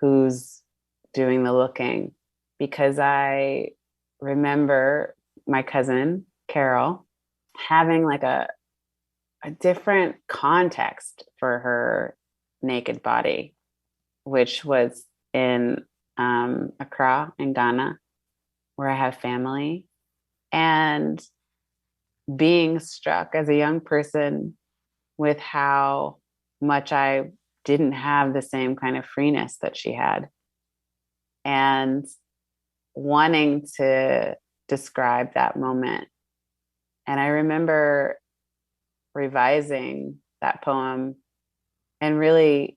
who's doing the looking, because I remember my cousin Carol having like a different context for her naked body, which was in Accra in Ghana, where I have family, and being struck as a young person with how much I didn't have the same kind of freeness that she had, and wanting to describe that moment. And I remember revising that poem and really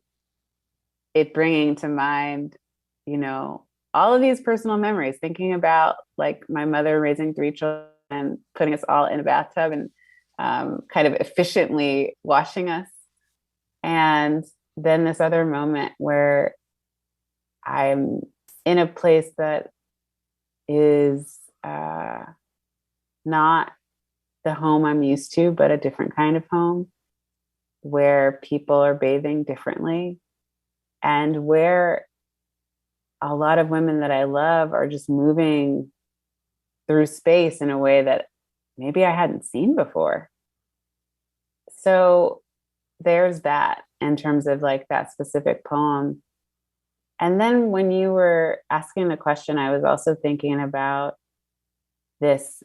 it bringing to mind, all of these personal memories, thinking about like my mother raising three children and putting us all in a bathtub and kind of efficiently washing us. And then this other moment where I'm in a place that is not the home I'm used to, but a different kind of home where people are bathing differently and where a lot of women that I love are just moving through space in a way that maybe I hadn't seen before. So there's that in terms of like that specific poem. And then when you were asking the question, I was also thinking about this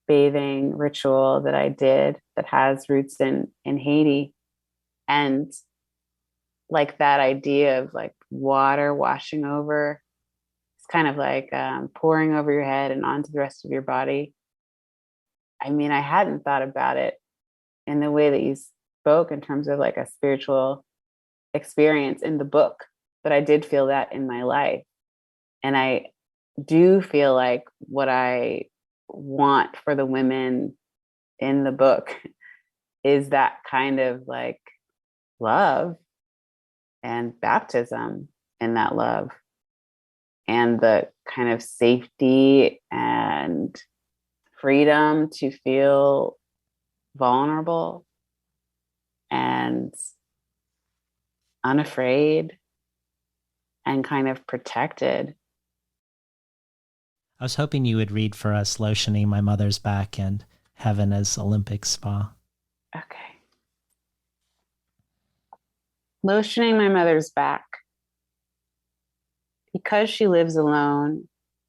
bathing ritual that I did that has roots in Haiti. And like that idea of like water washing over, it's kind of like pouring over your head and onto the rest of your body. I mean, I hadn't thought about it in the way that you spoke in terms of like a spiritual experience in the book, but I did feel that in my life. And I do feel like what I want for the women in the book is that kind of like love and baptism in that love and the kind of safety and freedom to feel vulnerable and unafraid and kind of protected. I was hoping you would read for us Lotioning My Mother's Back and Heaven as Olympic Spa. Okay. Lotioning my mother's back. Because she lives alone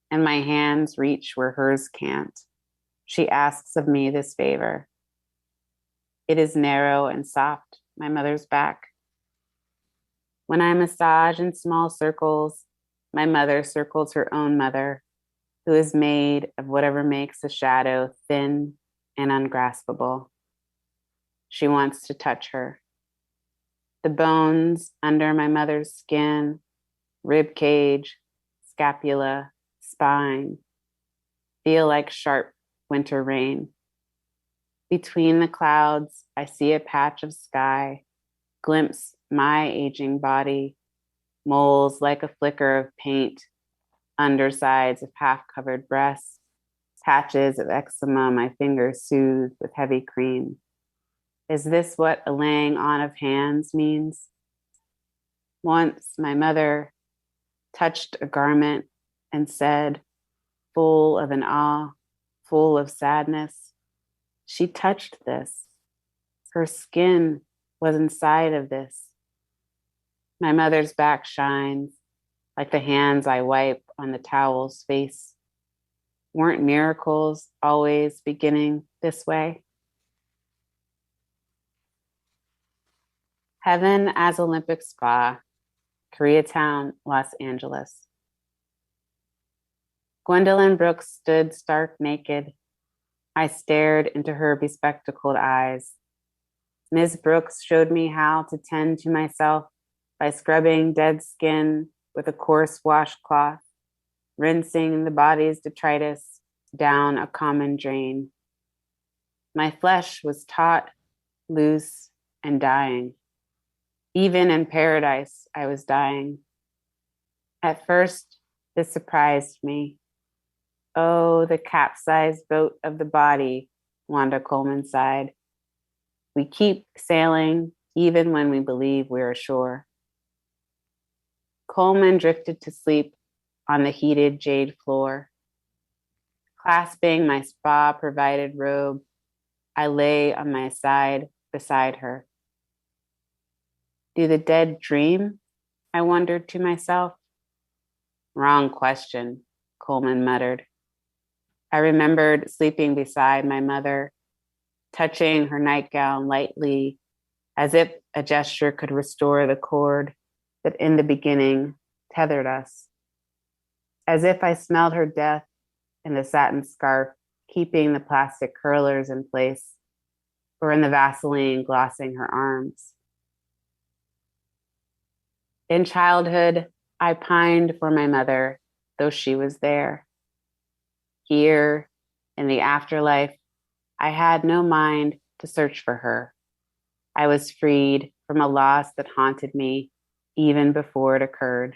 and my hands reach where hers can't, she asks of me this favor. It is narrow and soft, my mother's back. When I massage in small circles, my mother circles her own mother, who is made of whatever makes a shadow thin and ungraspable. She wants to touch her. The bones under my mother's skin, rib cage, scapula, spine, feel like sharp winter rain. Between the clouds, I see a patch of sky, glimpse my aging body, moles like a flicker of paint, undersides of half-covered breasts, patches of eczema my fingers soothe with heavy cream. Is this what a laying on of hands means? Once my mother touched a garment and said, full of an awe, full of sadness, she touched this. Her skin was inside of this. My mother's back shines like the hands I wipe on the towel's face. Weren't miracles always beginning this way? Heaven as Olympic Spa, Koreatown, Los Angeles. Gwendolyn Brooks stood stark naked. I stared into her bespectacled eyes. Ms. Brooks showed me how to tend to myself by scrubbing dead skin with a coarse washcloth, rinsing the body's detritus down a common drain. My flesh was taut, loose, and dying. Even in paradise, I was dying. At first, this surprised me. Oh, the capsized boat of the body, Wanda Coleman sighed. We keep sailing even when we believe we're ashore. Coleman drifted to sleep on the heated jade floor. Clasping my spa provided robe, I lay on my side beside her. Do the dead dream? I wondered to myself. Wrong question, Coleman muttered. I remembered sleeping beside my mother, touching her nightgown lightly, as if a gesture could restore the cord that in the beginning tethered us. As if I smelled her death in the satin scarf, keeping the plastic curlers in place, or in the Vaseline glossing her arms. In childhood, I pined for my mother, though she was there. Here, in the afterlife, I had no mind to search for her. I was freed from a loss that haunted me even before it occurred.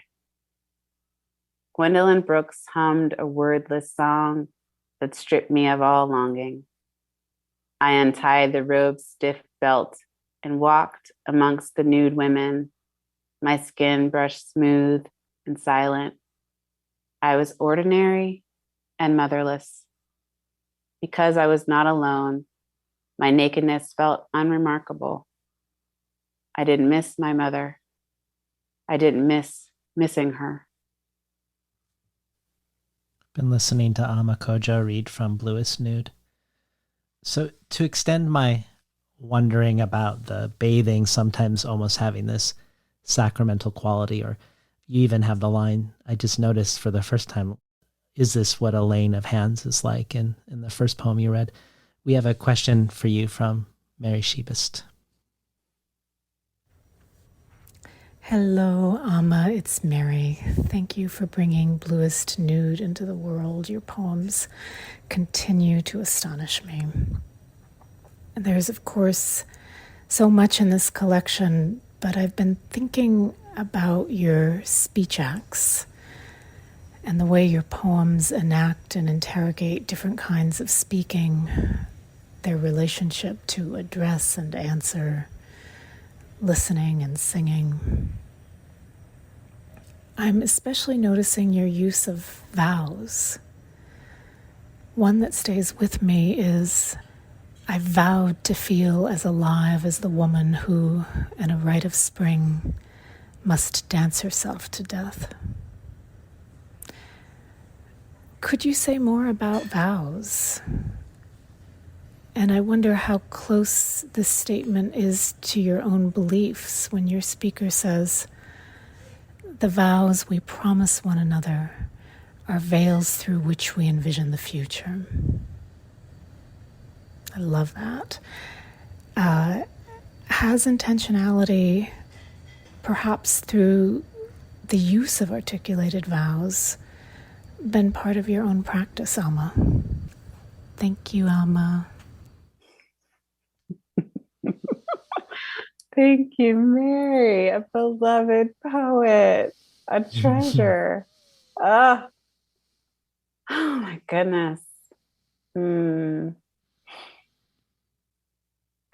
Gwendolyn Brooks hummed a wordless song that stripped me of all longing. I untied the robe's stiff belt and walked amongst the nude women, my skin brushed smooth and silent. I was ordinary and motherless. Because I was not alone, my nakedness felt unremarkable. I didn't miss my mother. I didn't miss missing her. Been listening to Codjoe read from Bluest, Nude. So to extend my wondering about the bathing sometimes almost having this sacramental quality, or you even have the line, I just noticed for the first time, is this what a laying of hands is like in the first poem you read? We have a question for you from Mary Shebist. Hello, Amma. It's Mary. Thank you for bringing Bluest, Nude into the world. Your poems continue to astonish me. There's, of course, so much in this collection, but I've been thinking about your speech acts and the way your poems enact and interrogate different kinds of speaking, their relationship to address and answer, listening and singing. I'm especially noticing your use of vows. One that stays with me is, I vowed to feel as alive as the woman who, in a rite of spring, must dance herself to death. Could you say more about vows? And I wonder how close this statement is to your own beliefs when your speaker says, the vows we promise one another are veils through which we envision the future. I love that. Has intentionality, perhaps through the use of articulated vows, been part of your own practice, Alma? Thank you, Alma. Thank you, Mary, a beloved poet, a treasure. Oh, oh my goodness.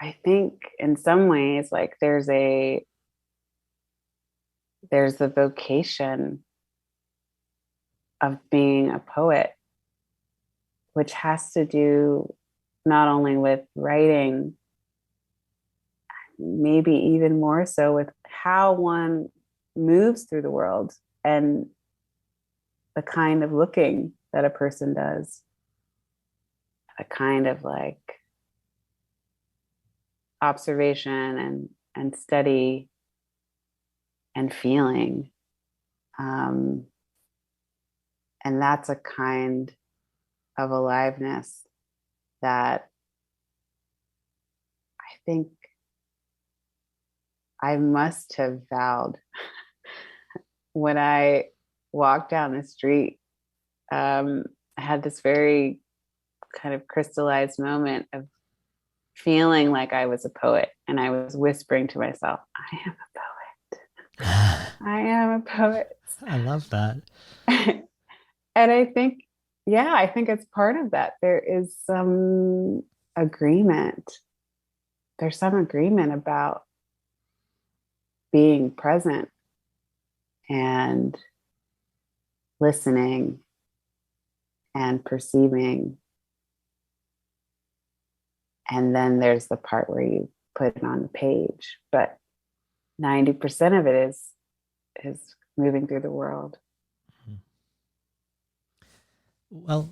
I think in some ways, like there's a vocation of being a poet, which has to do not only with writing, maybe even more so with how one moves through the world and the kind of looking that a person does, a kind of like observation and study and feeling. And that's a kind of aliveness that I think I must have vowed when I walked down the street. I had this very kind of crystallized moment of feeling like I was a poet, and I was whispering to myself, I am a poet. I am a poet. I love that. And I think, yeah, I think it's part of that. There is some agreement. There's some agreement about being present and listening and perceiving. And then there's the part where you put it on the page. But 90% of it is moving through the world. Well,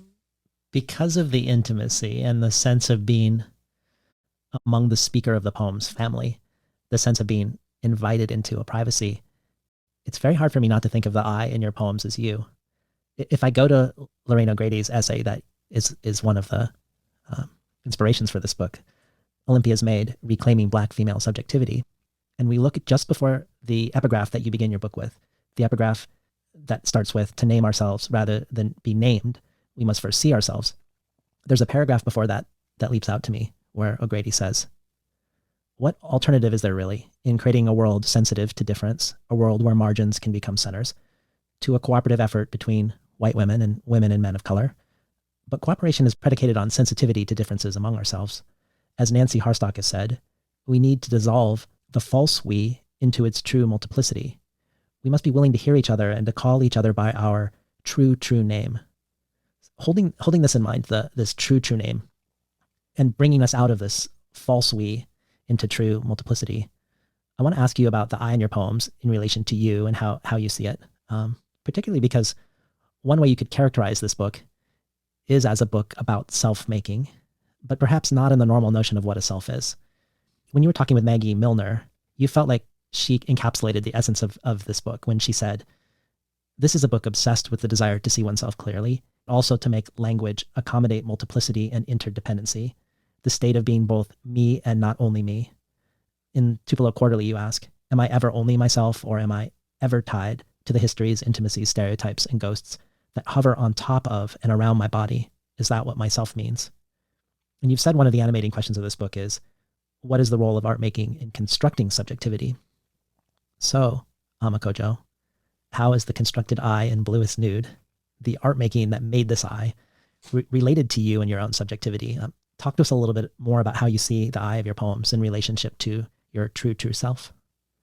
because of the intimacy and the sense of being among the speaker of the poem's family, the sense of being invited into a privacy, it's very hard for me not to think of the I in your poems as you. If I go to Lorraine O'Grady's essay that is one of the inspirations for this book, Olympia's Maid, Reclaiming Black Female Subjectivity, and we look at just before the epigraph that you begin your book with, the epigraph that starts with, to name ourselves rather than be named, we must first see ourselves. There's a paragraph before that that leaps out to me where O'Grady says, what alternative is there really in creating a world sensitive to difference, a world where margins can become centers, to a cooperative effort between white women and men of color? But cooperation is predicated on sensitivity to differences among ourselves. As Nancy Harstock has said, we need to dissolve the false we into its true multiplicity. We must be willing to hear each other and to call each other by our true name. Holding this in mind, this true name, and bringing us out of this false we into true multiplicity, I want to ask you about the I in your poems in relation to you and how you see it, particularly because one way you could characterize this book is as a book about self-making, but perhaps not in the normal notion of what a self is. When you were talking with Maggie Milner, you felt like she encapsulated the essence of this book when she said, this is a book obsessed with the desire to see oneself clearly, also to make language accommodate multiplicity and interdependency, the state of being both me and not only me. In Tupelo Quarterly, you ask, am I ever only myself, or am I ever tied to the histories, intimacies, stereotypes, and ghosts that hover on top of and around my body? Is that what myself means? And you've said one of the animating questions of this book is, what is the role of art making in constructing subjectivity? So, Codjoe, how is the constructed I in Bluest Nude, the art making that made this I, related to you and your own subjectivity? Talk to us a little bit more about how you see the I of your poems in relationship to your true self.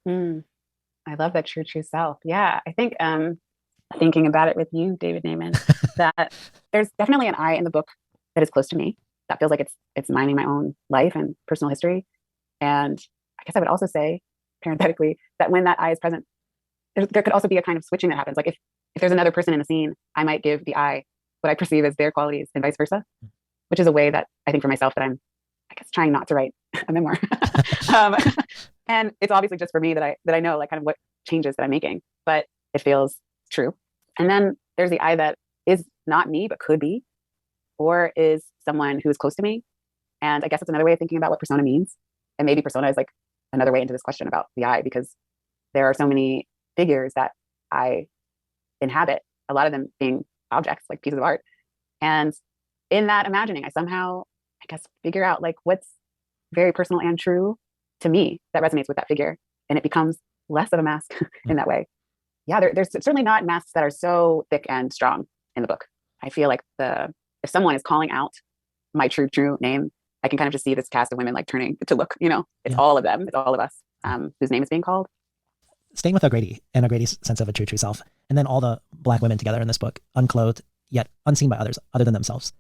I love that true self. Yeah, I think thinking about it with you, David Naiman, that there's definitely an I in the book that is close to me, that feels like it's mining my own life and personal history. And I guess I would also say, parenthetically, that when that I is present, there could also be a kind of switching that happens. Like if there's another person in the scene, I might give the I what I perceive as their qualities and vice versa, which is a way that I think for myself that I'm, I guess, trying not to write a memoir. And it's obviously just for me that I know like kind of what changes that I'm making, but it feels true. And then there's the I that is not me, but could be, or is someone who is close to me. And I guess it's another way of thinking about what persona means. And maybe persona is like another way into this question about the I, because there are so many figures that I inhabit, a lot of them being objects, like pieces of art. And in that imagining, I somehow, I guess, figure out like what's very personal and true to me that resonates with that figure. And it becomes less of a mask in that way. Yeah, there's certainly not masks that are so thick and strong in the book. I feel like if someone is calling out my true name, I can kind of just see this cast of women like turning to look, it's all of them, it's all of us whose name is being called. Staying with O'Grady and O'Grady's sense of a true self, and then all the Black women together in this book, unclothed, yet unseen by others other than themselves.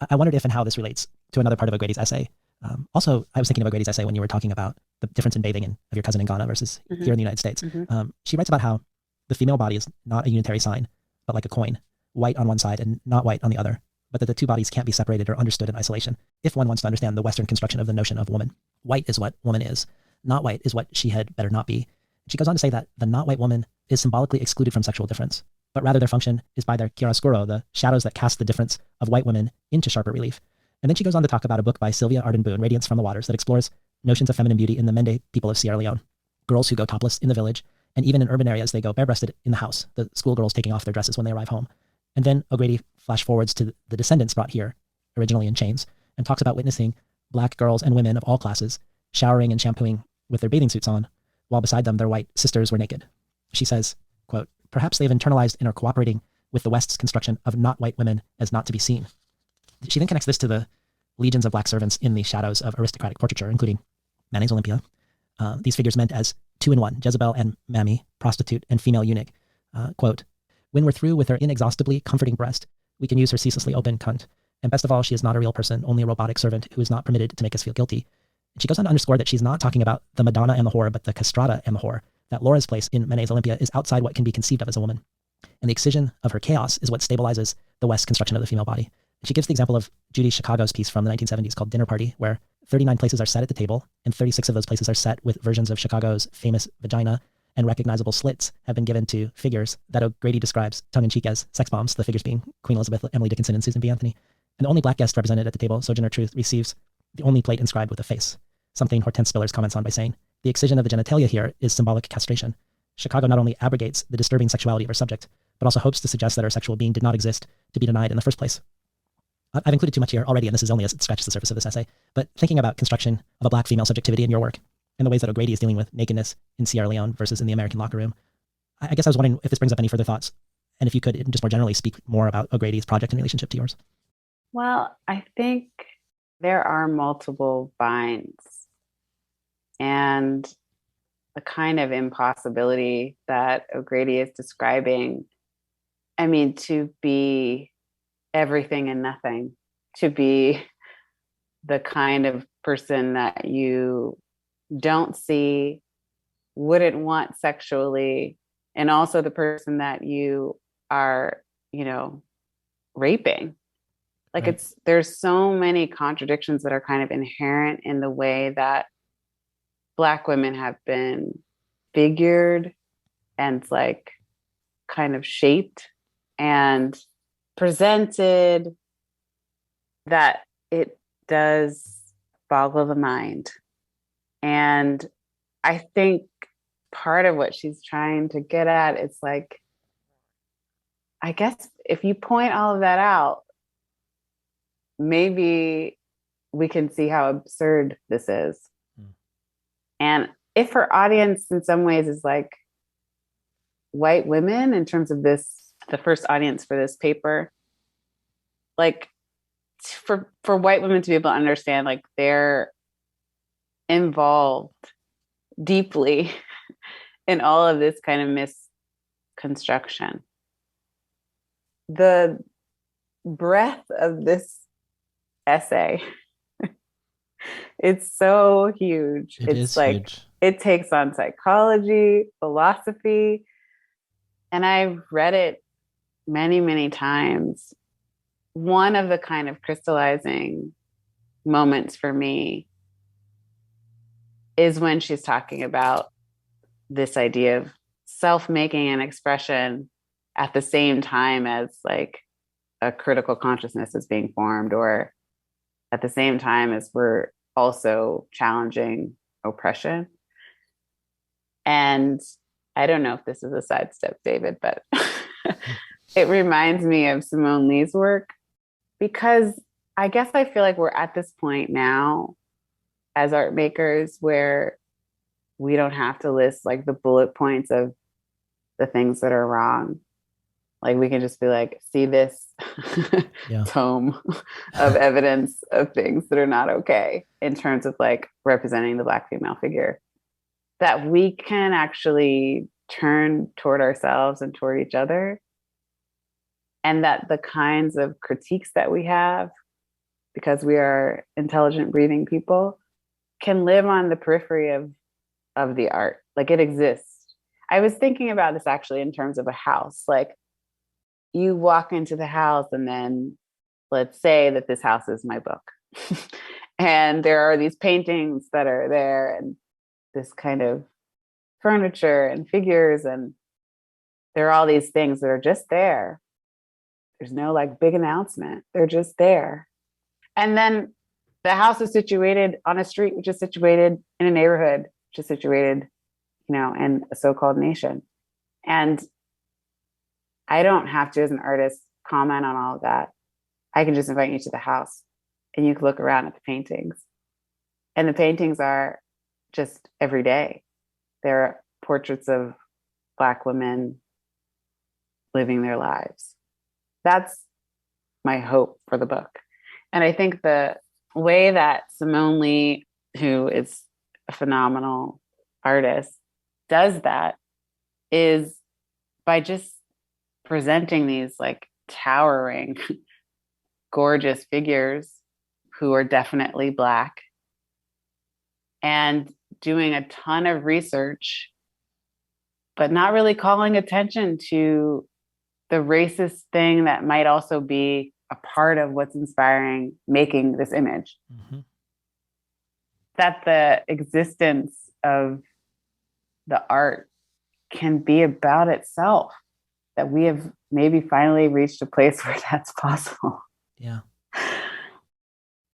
I wondered if and how this relates to another part of O'Grady's essay. Also, I was thinking of O'Grady's essay when you were talking about the difference in bathing of your cousin in Ghana versus here in the United States. She writes about how the female body is not a unitary sign, but like a coin, white on one side and not white on the other, but that the two bodies can't be separated or understood in isolation if one wants to understand the Western construction of the notion of woman. White is what woman is. Not white is what she had better not be. She goes on to say that the not white woman is symbolically excluded from sexual difference, but rather their function is by their chiaroscuro, the shadows that cast the difference of white women into sharper relief. And then she goes on to talk about a book by Sylvia Arden Boone, Radiance from the Waters, that explores notions of feminine beauty in the Mende people of Sierra Leone. Girls who go topless in the village, and even in urban areas, they go bare-breasted in the house, the schoolgirls taking off their dresses when they arrive home. And then O'Grady flash forwards to the descendants brought here, originally in chains, and talks about witnessing Black girls and women of all classes showering and shampooing with their bathing suits on, while beside them their white sisters were naked. She says, quote, perhaps they've internalized and are cooperating with the West's construction of not white women as not to be seen. She then connects this to the legions of Black servants in the shadows of aristocratic portraiture, including Manet's Olympia. These figures meant as two in one, Jezebel and Mammy, prostitute and female eunuch, Quote, when we're through with her inexhaustibly comforting breast, we can use her ceaselessly open cunt. And best of all, she is not a real person, only a robotic servant who is not permitted to make us feel guilty. And she goes on to underscore that she's not talking about the Madonna and the whore, but the castrata and the whore, that Laura's place in Manet's Olympia is outside what can be conceived of as a woman. And the excision of her chaos is what stabilizes the West's construction of the female body. And she gives the example of Judy Chicago's piece from the 1970s called Dinner Party, where 39 places are set at the table, and 36 of those places are set with versions of Chicago's famous vagina, and recognizable slits have been given to figures that O'Grady describes tongue-in-cheek as sex bombs, the figures being Queen Elizabeth, Emily Dickinson, and Susan B. Anthony. And the only black guest represented at the table, Sojourner Truth, receives the only plate inscribed with a face, something Hortense Spillers comments on by saying, the excision of the genitalia here is symbolic castration. Chicago not only abrogates the disturbing sexuality of her subject, but also hopes to suggest that her sexual being did not exist to be denied in the first place. I've included too much here already, and this is only as it scratches the surface of this essay, but thinking about construction of a black female subjectivity in your work, and the ways that O'Grady is dealing with nakedness in Sierra Leone versus in the American locker room, I guess I was wondering if this brings up any further thoughts, and if you could just more generally speak more about O'Grady's project in relationship to yours. Well, I think there are multiple binds, and the kind of impossibility that O'Grady is describing, I mean, to be everything and nothing, to be the kind of person that you don't see, wouldn't want sexually, and also the person that you are, raping. Like, Right. there's so many contradictions that are kind of inherent in the way that Black women have been figured and like kind of shaped and presented, that it does boggle the mind. And I think part of what she's trying to get at is like, I guess if you point all of that out, maybe we can see how absurd this is. And if her audience in some ways is like white women in terms of this, the first audience for this paper, like for white women to be able to understand, like they're involved deeply in all of this kind of misconstruction. The breadth of this essay, it's so huge. It's like huge. It takes on psychology, philosophy, and I've read it many, many times. One of the kind of crystallizing moments for me is when she's talking about this idea of self-making and expression at the same time as like a critical consciousness is being formed, or at the same time as we're also challenging oppression. And I don't know if this is a sidestep, David, but it reminds me of Simone Lee's work, because I guess I feel like we're at this point now as art makers where we don't have to list like the bullet points of the things that are wrong. Like we can just be like, see this tome of evidence of things that are not okay in terms of like representing the Black female figure, that we can actually turn toward ourselves and toward each other. And that the kinds of critiques that we have, because we are intelligent, breathing people, can live on the periphery of the art. Like it exists. I was thinking about this actually in terms of a house. Like you walk into the house and then let's say that this house is my book. And there are these paintings that are there and this kind of furniture and figures, and there are all these things that are just there. There's no like big announcement. They're just there. And then the house is situated on a street, which is situated in a neighborhood, which is situated, in a so-called nation. And I don't have to, as an artist, comment on all of that. I can just invite you to the house and you can look around at the paintings. And the paintings are just every day. They're portraits of Black women living their lives. That's my hope for the book. And I think the way that Simone Lee, who is a phenomenal artist, does that is by just presenting these like towering, gorgeous figures who are definitely Black and doing a ton of research, but not really calling attention to the racist thing that might also be a part of what's inspiring making this image. Mm-hmm. That the existence of the art can be about itself, that we have maybe finally reached a place where that's possible. Yeah.